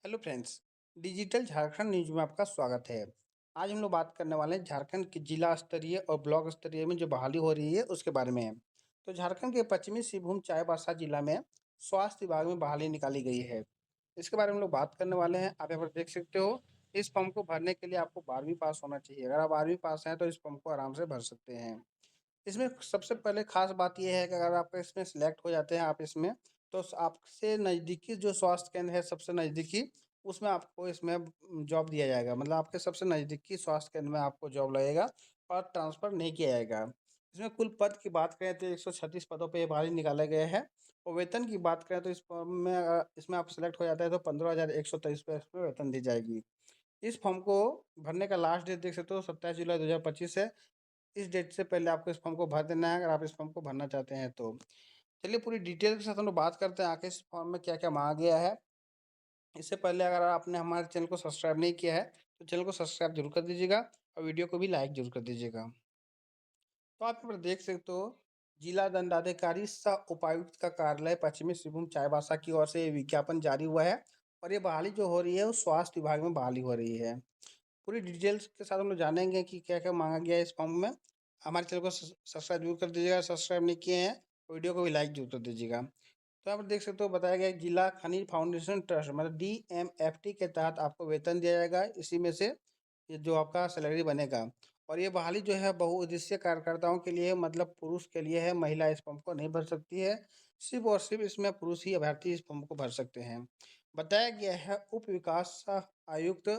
Hello friends. Digital Jharkhand news में आपका स्वागत है। आज हम लोग बात करने वाले हैं झारखंड के जिला स्तरीय और ब्लॉक स्तरीय में जो बहाली हो रही है उसके बारे में। तो झारखंड के पश्चिमी सिंहभूम चाईबासा जिला में स्वास्थ्य विभाग में बहाली निकाली गई है। इसके बारे में हम लोग बात करने वाले हैं। आप यहाँ पर देख सकते हो, इस फॉर्म को भरने के लिए आपको 12वीं पास होना चाहिए। अगर आप 12वीं पास हैं तो इस फॉर्म को आराम से भर सकते हैं। इसमें सबसे पहले खास बात ये है कि अगर आप इसमें सिलेक्ट हो जाते हैं आप इसमें, तो आपसे नज़दीकी जो स्वास्थ्य केंद्र है सबसे नज़दीकी, उसमें आपको इसमें जॉब दिया जाएगा। मतलब आपके सबसे नज़दीकी स्वास्थ्य केंद्र में आपको जॉब लगेगा और ट्रांसफ़र नहीं किया जाएगा। इसमें कुल पद की बात करें तो 136 पदों पे ये बहाली निकाले गए हैं। और वेतन की बात करें तो इस फॉर्म में इसमें आप सेलेक्ट हो जाते हैं तो 15,123 रुपये इसमें वेतन दी जाएगी। इस फॉर्म को भरने का लास्ट डेट देख सकते हो 27 जुलाई 2025 है। इस डेट से पहले आपको इस फॉर्म को भर देना है अगर आप इस फॉर्म को भरना चाहते हैं तो। चलिए पूरी डिटेल के साथ हम लोग बात करते हैं आगे इस फॉर्म में क्या क्या मांगा गया है। इससे पहले अगर आपने हमारे चैनल को सब्सक्राइब नहीं किया है तो चैनल को सब्सक्राइब जरूर कर दीजिएगा और वीडियो को भी लाइक जरूर कर दीजिएगा। तो आप यहाँ पर देख सकते हो, जिला दंडाधिकारी सह उपायुक्त का कार्यालय पश्चिमी सिंहभूम चाईबासा की ओर से ये विज्ञापन जारी हुआ है। और ये बहाली जो हो रही है वो स्वास्थ्य विभाग में बहाली हो रही है। पूरी डिटेल्स के साथ हम लोग जानेंगे कि क्या क्या मांगा गया है इस फॉर्म में। हमारे चैनल को सब्सक्राइब जरूर कर दीजिएगा, सब्सक्राइब नहीं किए हैं वीडियो को भी लाइक जरूर कर दीजिएगा। तो यहाँ पर देख सकते हो बताया गया है, जिला खनिज फाउंडेशन ट्रस्ट मतलब DMFT के तहत आपको वेतन दिया जाएगा। इसी में से ये जो आपका सैलरी बनेगा। और ये बहाली जो है बहुउद्देशीय कार्यकर्ताओं के लिए मतलब पुरुष के लिए है, महिला इस फॉर्म को नहीं भर सकती है। सिर्फ और सिर्फ इसमें पुरुष ही अभ्यर्थी इस फॉर्म को भर सकते हैं। बताया गया है उप विकास आयुक्त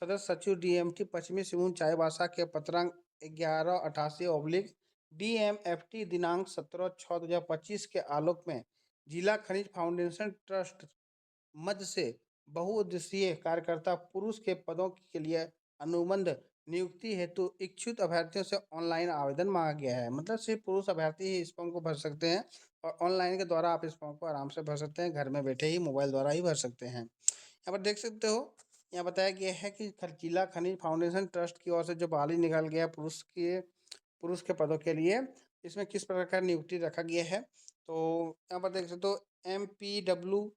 सदस्य सचिव DMT पश्चिमी सिंहभूम चाईबासा के पत्रांक 1188/DMFT दिनांक 17/6/2025 के आलोक में जिला खनिज फाउंडेशन ट्रस्ट मध्य से बहुउद्देशीय कार्यकर्ता पुरुष के पदों के लिए अनुबंध नियुक्ति हेतु इच्छुक अभ्यर्थियों से ऑनलाइन आवेदन मांगा गया है। मतलब सिर्फ पुरुष अभ्यर्थी ही इस फॉर्म को भर सकते हैं और ऑनलाइन के द्वारा आप इस फॉर्म को आराम से भर सकते हैं, घर में बैठे ही मोबाइल द्वारा ही भर सकते हैं। यहाँ पर देख सकते हो, यहाँ बताया गया है कि जिला खनिज फाउंडेशन ट्रस्ट की ओर से जो बहाली निकाल गया पुरुष के पदों के लिए, इसमें किस प्रकार का नियुक्ति रखा गया है। तो यहाँ पर देख सकते हो, MPW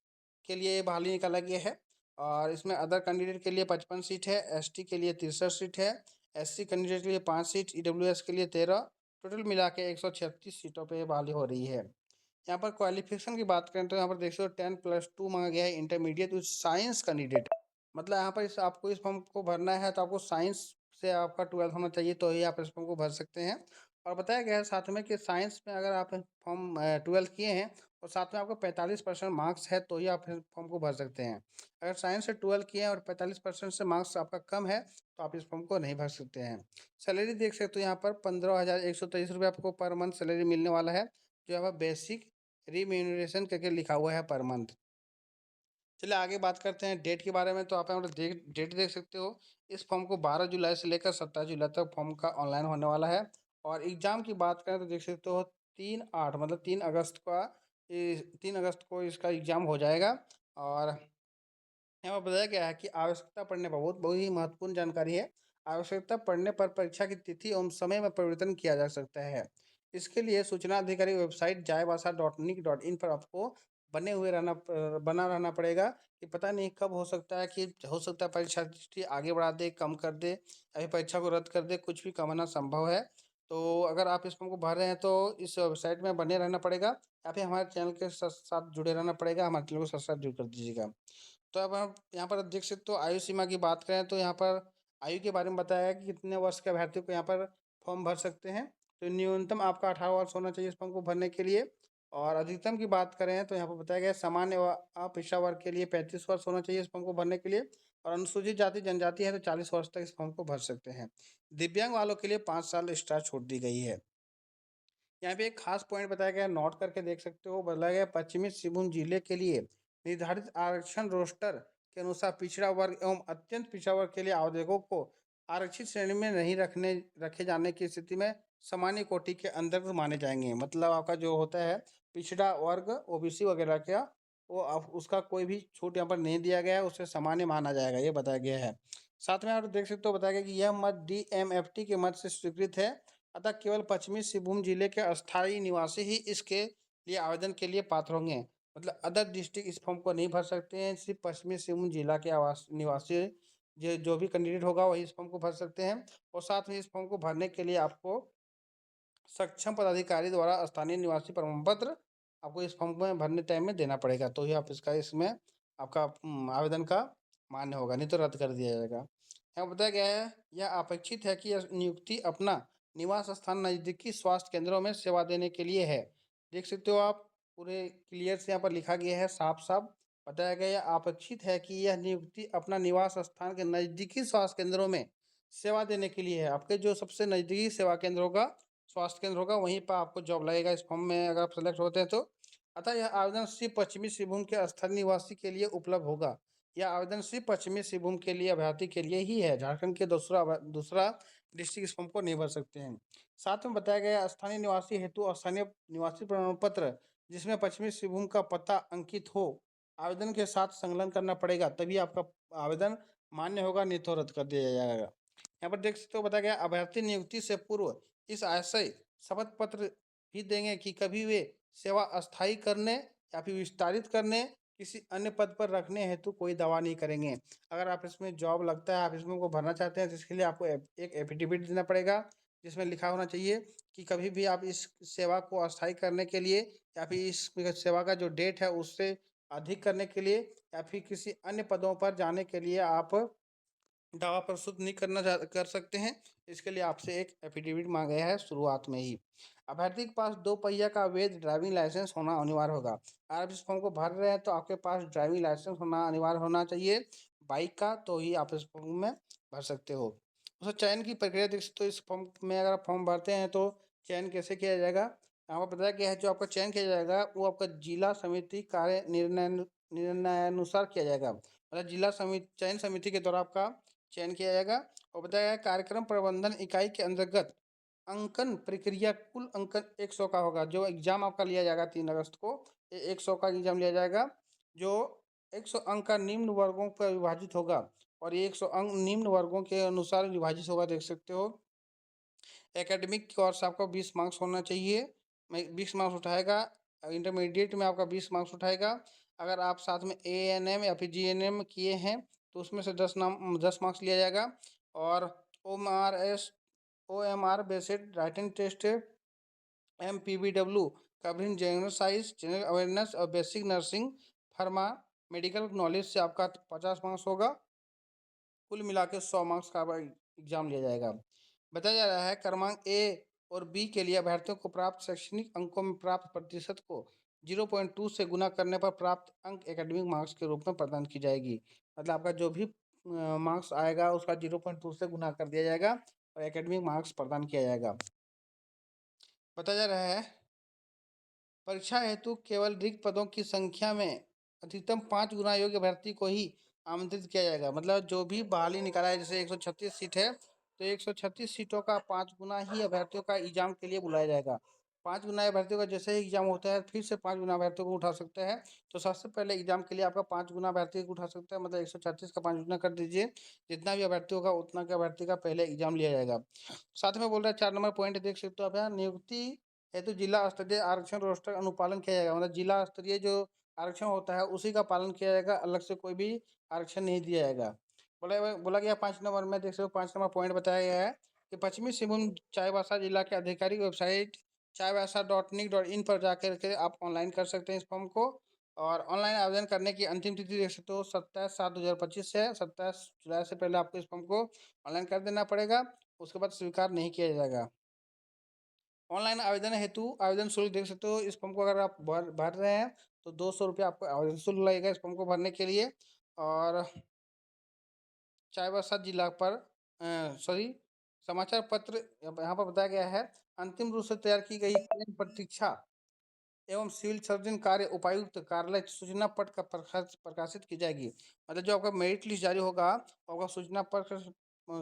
के लिए ये बहाली निकाला गया है। और इसमें अदर कैंडिडेट के लिए 55 सीट है, ST के लिए 63 सीट है, SC कैंडिडेट के लिए 5 सीट, EWS के लिए 13, टोटल मिला के 136 सीटों पे ये बहाली हो रही है। यहाँ पर क्वालिफिकेशन की बात करें तो यहाँ पर देख सकते हो 10+2 मांगा गया है, इंटरमीडिएट विथ साइंस कैंडिडेट। मतलब यहाँ पर आपको इस फॉर्म को भरना है तो आपको साइंस से आपका 12th होना चाहिए तो ही आप इस फॉर्म को भर सकते हैं। और बताया गया है साथ में कि साइंस में अगर आप फॉर्म 12th किए हैं और साथ में आपको 45% मार्क्स है तो ही आप इस फॉर्म को भर सकते हैं। अगर साइंस से 12th किए हैं और 45% से मार्क्स आपका कम है तो आप इस फॉर्म को नहीं भर सकते हैं। सैलरी देख सकते हो, यहाँ पर 15,123 रुपये आपको पर मंथ सैलरी मिलने वाला है, जो यहाँ पर बेसिक रिम्यूनरेशन करके लिखा हुआ है पर मंथ। चलिए आगे बात करते हैं डेट के बारे में। तो आप यहाँ पर डेट देख सकते हो, इस फॉर्म को 12 जुलाई से लेकर 27 जुलाई तक फॉर्म का ऑनलाइन होने वाला है। और एग्ज़ाम की बात करें तो देख सकते हो 3/8 मतलब 3 अगस्त को इसका एग्ज़ाम हो जाएगा। और यहाँ पर बताया गया है कि आवश्यकता पड़ने पर, बहुत बहुत ही महत्वपूर्ण जानकारी है, आवश्यकता पड़ने पर परीक्षा की तिथि एवं समय में परिवर्तन किया जा सकता है। इसके लिए सूचना अधिकारी वेबसाइट jayabasa.nic.in पर आपको बना रहना पड़ेगा कि पता नहीं कब हो सकता है, कि हो सकता है परीक्षा की तिथि आगे बढ़ा दे, कम कर दे, अभी परीक्षा को रद्द कर दे, कुछ भी कम होना संभव है। तो अगर आप इस फॉर्म को भर रहे हैं तो इस वेबसाइट में बने रहना पड़ेगा या फिर हमारे चैनल के साथ जुड़े रहना पड़ेगा। हमारे चैनल को सब्सक्राइब जरूर कर दीजिएगा। तो अब आप यहाँ पर देख सकते हो, आयु सीमा की बात करें तो यहाँ पर आयु के बारे में बताया है कि कितने वर्ष के अभ्यर्थी को यहाँ पर फॉर्म भर सकते हैं। तो न्यूनतम आपका 18 वर्ष होना चाहिए इस फॉर्म को भरने के लिए। और अधिकतम की बात करें तो यहाँ पर बताया गया है सामान्य व अपिछड़ा वर्ग के लिए 35 वर्ष होना चाहिए इस फॉर्म को भरने के लिए। और अनुसूचित जाति जनजाति है तो 40 वर्ष तक इस फॉर्म को भर सकते हैं। दिव्यांग वालों के लिए 5 साल एक्स्ट्रा छूट दी गई है। यहाँ पे एक खास पॉइंट बताया गया है, नोट करके देख सकते हो, बताया गया पश्चिमी सिंहभूम जिले के लिए निर्धारित आरक्षण रोस्टर के अनुसार पिछड़ा वर्ग एवं अत्यंत पिछड़ा वर्ग के लिए आवेदकों को आरक्षित श्रेणी में नहीं रखे जाने की स्थिति में सामान्य कोटि के अंतर्गत माने जाएंगे। मतलब आपका जो होता है पिछड़ा वर्ग OBC वगैरह का, वो उसका कोई भी छूट यहाँ पर नहीं दिया गया है, उसे सामान्य माना जाएगा, ये बताया गया है। साथ में आप देख सकते हो बताया गया कि यह मत DMFT के मत से स्वीकृत है, अतः केवल पश्चिमी सिंहभूम जिले के अस्थायी निवासी ही इसके लिए आवेदन के लिए पात्र होंगे। मतलब अदर डिस्ट्रिक्ट इस फॉर्म को नहीं भर सकते हैं। सिर्फ पश्चिमी सिंहभूम जिला के आवास निवासी जो भी कैंडिडेट होगा वही इस फॉर्म को भर सकते हैं। और साथ में इस फॉर्म को भरने के लिए आपको सक्षम पदाधिकारी द्वारा स्थानीय निवासी प्रमाण पत्र आपको इस फॉर्म में भरने टाइम में देना पड़ेगा, तो ही आप इसमें आपका आवेदन का मान्य होगा, नहीं तो रद्द कर दिया जाएगा। यहाँ बताया गया है यह अपेक्षित है कि यह नियुक्ति अपना निवास स्थान नजदीकी स्वास्थ्य केंद्रों में सेवा देने के लिए है। देख सकते हो आप, पूरे क्लियर से यहाँ पर लिखा गया है, साफ साफ बताया गया है अपेक्षित है कि यह नियुक्ति अपना निवास स्थान के नजदीकी स्वास्थ्य केंद्रों में सेवा देने के लिए है। आपके जो सबसे नजदीकी सेवा केंद्र होगा, स्वास्थ्य केंद्र होगा, वहीं पर आपको जॉब लगेगा इस फॉर्म में अगर आप सेलेक्ट होते हैं तो। अतः यह आवेदन सिर्फ पश्चिमी सिंहभूम के स्थानीय निवासी के लिए उपलब्ध होगा। यह आवेदन सिर्फ पश्चिमी सिंहभूम के लिए अभ्यर्थी के लिए ही है। झारखंड के दूसरा डिस्ट्रिक्ट इस फॉर्म को नहीं भर सकते हैं। साथ में बताया गया स्थानीय निवासी हेतु स्थानीय निवासी प्रमाण पत्र जिसमें पश्चिमी सिंहभूम का पता अंकित हो आवेदन के साथ संलग्न करना पड़ेगा, तभी आपका आवेदन मान्य होगा, नहीं तो रद्द कर दिया जाएगा। यहाँ पर देख सकते हो बताया गया अभ्यर्थी नियुक्ति से पूर्व इस आशय शपथ पत्र भी देंगे कि कभी वे सेवा अस्थायी करने या फिर विस्तारित करने किसी अन्य पद पर रखने हेतु कोई दावा नहीं करेंगे। अगर आप इसमें जॉब लगता है, आप इसमें को भरना चाहते हैं, तो इसके लिए आपको एक एफिडेविट देना पड़ेगा जिसमें लिखा होना चाहिए कि कभी भी आप इस सेवा को अस्थायी करने के लिए या फिर इस सेवा का जो डेट है उससे अधिक करने के लिए या फिर किसी अन्य पदों पर जाने के लिए आप दावा प्रस्तुत नहीं कर सकते हैं। इसके लिए आपसे एक एफिडेविट मांगा गया है शुरुआत में ही। अभ्यर्थी के पास 2 पहिया का वैध ड्राइविंग लाइसेंस होना अनिवार्य होगा। अगर आप इस फॉर्म को भर रहे हैं तो आपके पास ड्राइविंग लाइसेंस होना अनिवार्य होना चाहिए बाइक का, तो ही आप इस फॉर्म में भर सकते हो। उसका चयन की प्रक्रिया देख सकते हो। इस फॉर्म में अगर आप फॉर्म भरते हैं तो चयन कैसे किया जाएगा, यहाँ पर बताया गया है। जो आपका चयन किया जाएगा वो आपका जिला समिति कार्य निर्णयानुसार किया जाएगा। मतलब जिला समिति चयन समिति के द्वारा आपका चयन किया जाएगा। और बताया गया कार्यक्रम प्रबंधन इकाई के अंतर्गत अंकन प्रक्रिया कुल अंकन 100 का होगा। जो एग्जाम आपका लिया जाएगा 3 अगस्त को, 100 का एग्जाम लिया जाएगा, जो 100 अंक का निम्न वर्गों पर विभाजित होगा। और ये 100 अंक निम्न वर्गों के अनुसार विभाजित होगा। देख सकते हो एकेडमिक कोर्स आपका 20 मार्क्स होना चाहिए, 20 मार्क्स उठाएगा। इंटरमीडिएट में आपका 20 मार्क्स उठाएगा। अगर आप साथ में ANM या फिर GNM किए हैं तो उसमें से 10 मार्क्स लिया जाएगा। और OMR based writing test, MPBW covering general science, general awareness और basic nursing pharma medical knowledge से आपका 50 मार्क्स होगा। कुल मिला के 100 मार्क्स का एग्जाम लिया जाएगा। बताया जा रहा है क्रमांक ए और बी के लिए अभ्यर्थियों को प्राप्त शैक्षणिक अंकों में प्राप्त प्रतिशत को 0.2 से गुना करने पर प्राप्त अंक एकेडमिक मार्क्स के रूप में प्रदान की जाएगी। मतलब आपका जो भी मार्क्स आएगा उसका 0.2 से गुना कर दिया जाएगा और एकेडमिक मार्क्स प्रदान किया जाएगा। बताया जा रहा है परीक्षा हेतु केवल रिक्त पदों की संख्या में अधिकतम 5 गुना योग्य अभ्यर्थी को ही आमंत्रित किया जाएगा। मतलब जो भी बहाली निकाला है, जैसे 136 सीट है तो 136 सीटों का 5 गुना ही अभ्यर्थियों का एग्जाम के लिए बुलाया जाएगा। 5 गुना अभ्यर्थियों का जैसे ही एग्जाम होता है फिर से 5 गुना अभ्यर्थियों को उठा सकते हैं। तो सबसे पहले एग्जाम के लिए आपका 5 गुना अभ्यर्थी को उठा सकता है। मतलब 136 का 5 गुना कर दीजिए, जितना भी अभ्यर्थी होगा उतना के अभ्यर्थी का पहले एग्जाम लिया जाएगा। साथ में बोल रहा है 4 नंबर पॉइंट देख सकते हो आप यहाँ, नियुक्ति हेतु जिला स्तरीय आरक्षण रोस्टर अनुपालन किया जाएगा। मतलब जिला स्तरीय जो आरक्षण होता है उसी का पालन किया जाएगा, अलग से कोई भी आरक्षण नहीं दिया जाएगा। बोला गया 5 नंबर में देख सकते हो 5 नंबर पॉइंट बताया गया है कि पश्चिमी सिंहभूम चाईबासा जिला के आधिकारिक वेबसाइट chaibasa.nic.in पर जाकर के आप ऑनलाइन कर सकते हैं इस फॉर्म को। और ऑनलाइन आवेदन करने की अंतिम तिथि देख सकते हो 27/7/2025 है। 27 जुलाई से पहले आपको इस फॉर्म को ऑनलाइन कर देना पड़ेगा, उसके बाद स्वीकार नहीं किया जाएगा। ऑनलाइन आवेदन हेतु आवेदन शुल्क देख सकते हो। इस फॉर्म को अगर आप भर रहे हैं तो 200 रुपये आपको आवेदन शुल्क लगेगा इस फॉर्म को भरने के लिए। और चाईबासा जिला पर सॉरी समाचार पत्र यहाँ पर बताया गया है अंतिम रूप से तैयार की गई प्रतीक्षा एवं सिविल सर्जन कार्य उपायुक्त कार्यालय सूचना पट का प्रकाशित की जाएगी। मतलब जो आपका मेरिट लिस्ट जारी होगा वो आपका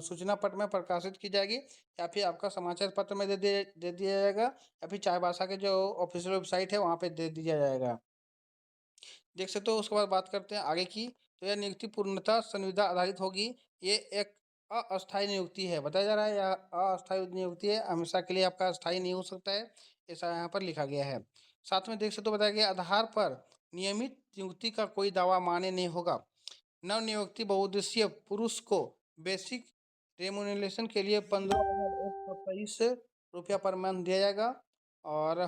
सूचना पट में प्रकाशित की जाएगी, या फिर आपका समाचार पत्र में दे दिया जाएगा, या फिर चाईबासा के जो ऑफिशियल वेबसाइट है वहाँ पे दे दिया जाएगा। देख सकते हो। उसके बाद बात करते हैं आगे की। तो यह नियुक्ति पूर्णतः संविदा आधारित होगी। ये एक अस्थायी नियुक्ति है। बताया जा रहा है यह अस्थायी नियुक्ति है, हमेशा के लिए आपका अस्थायी नहीं हो सकता है, ऐसा यहाँ पर लिखा गया है। साथ में देख सकते हो बताया गया आधार पर नियमित नियुक्ति का कोई दावा मान्य नहीं होगा। नवनियुक्ति बहुउद्देशीय पुरुष को बेसिक रेमुनरेशन के लिए 15,123 रुपया पर मंथ दिया जाएगा और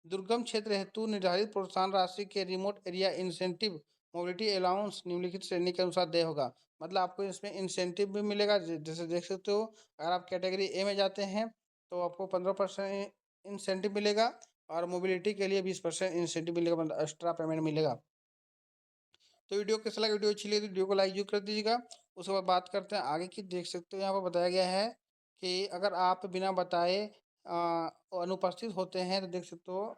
दुर्गम क्षेत्र हेतु निर्धारित प्रोत्साहन राशि के remote area incentive mobility allowance निम्नलिखित श्रेणी के अनुसार देय होगा। मतलब आपको इसमें इंसेंटिव भी मिलेगा, जैसे देख सकते हो अगर आप कैटेगरी ए में जाते हैं तो आपको 15% इंसेंटिव मिलेगा और मोबिलिटी के लिए 20% इंसेंटिव मिलेगा, मतलब एक्स्ट्रा पेमेंट मिलेगा। तो वीडियो कैसा लगा, वीडियो अच्छी लगी तो वीडियो को लाइक जरूर कर दीजिएगा। उसके बाद बात करते हैं आगे की। देख सकते हो यहाँ पर बताया गया है कि अगर आप बिना बताए अनुपस्थित होते हैं तो देख सकते हो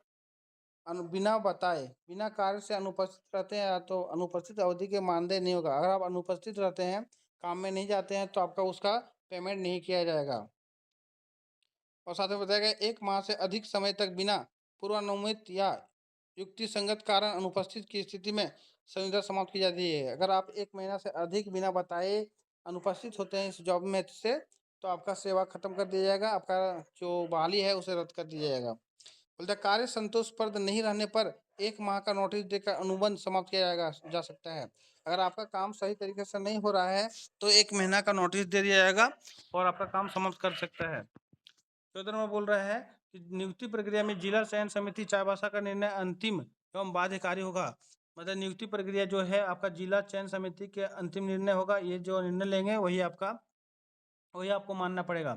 बिना बताए बिना कार्य से अनुपस्थित रहते हैं तो अनुपस्थित अवधि के मानदेय नहीं होगा। अगर आप अनुपस्थित रहते हैं, काम में नहीं जाते हैं, तो आपका उसका पेमेंट नहीं किया जाएगा। और साथ में बताया गया 1 माह से अधिक समय तक बिना पूर्वानुमोदित या युक्ति संगत कारण अनुपस्थित की स्थिति में संविदा समाप्त की जाती है। अगर आप 1 महीना से अधिक बिना बताए अनुपस्थित होते हैं इस जॉब में से, तो आपका सेवा खत्म कर दिया जाएगा, आपका जो बहाली है उसे रद्द कर दिया जाएगा। बोलता कार्य संतोषप्रद नहीं रहने पर 1 माह का नोटिस देकर अनुबंध समाप्त किया जा सकता है। अगर आपका काम सही तरीके से नहीं हो रहा है तो 1 महीना का नोटिस दे दिया जाएगा और आपका काम समाप्त कर सकता है। 14 में बोल रहा है कि नियुक्ति प्रक्रिया में जिला चयन समिति चाईबासा का निर्णय अंतिम एवं बाध्यकारी होगा। मतलब नियुक्ति प्रक्रिया जो है आपका जिला चयन समिति के अंतिम निर्णय होगा। ये जो निर्णय लेंगे वही आपको मानना पड़ेगा।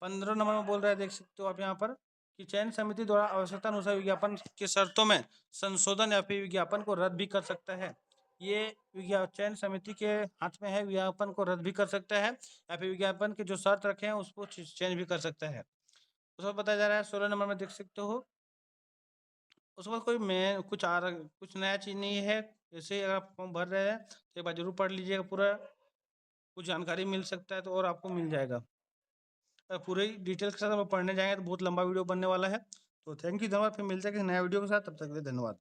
15 नंबर में बोल रहा है, देख सकते हो आप यहाँ पर कि चयन समिति द्वारा आवश्यकता अनुसार विज्ञापन के शर्तों में संशोधन या फिर विज्ञापन को रद्द भी कर सकता है। ये चयन समिति के हाथ में है, विज्ञापन को रद्द भी कर सकता है या फिर विज्ञापन के जो शर्त रखे हैं उसको चेंज भी कर सकता है। उसमें बताया जा रहा है 16 नंबर में देख सकते हो उसमें कोई मैं कुछ नया चीज़ नहीं है। जैसे अगर आप फॉर्म भर रहे हैं तो एक बार जरूर पढ़ लीजिएगा, पूरा कुछ जानकारी मिल सकता है तो और आपको मिल जाएगा। पूरे डिटेल्स के साथ हम पढ़ने जाएंगे तो बहुत लंबा वीडियो बनने वाला है। तो थैंक यू, धन्यवाद। फिर मिलते हैं किसी नया वीडियो के साथ, तब तक के लिए धन्यवाद।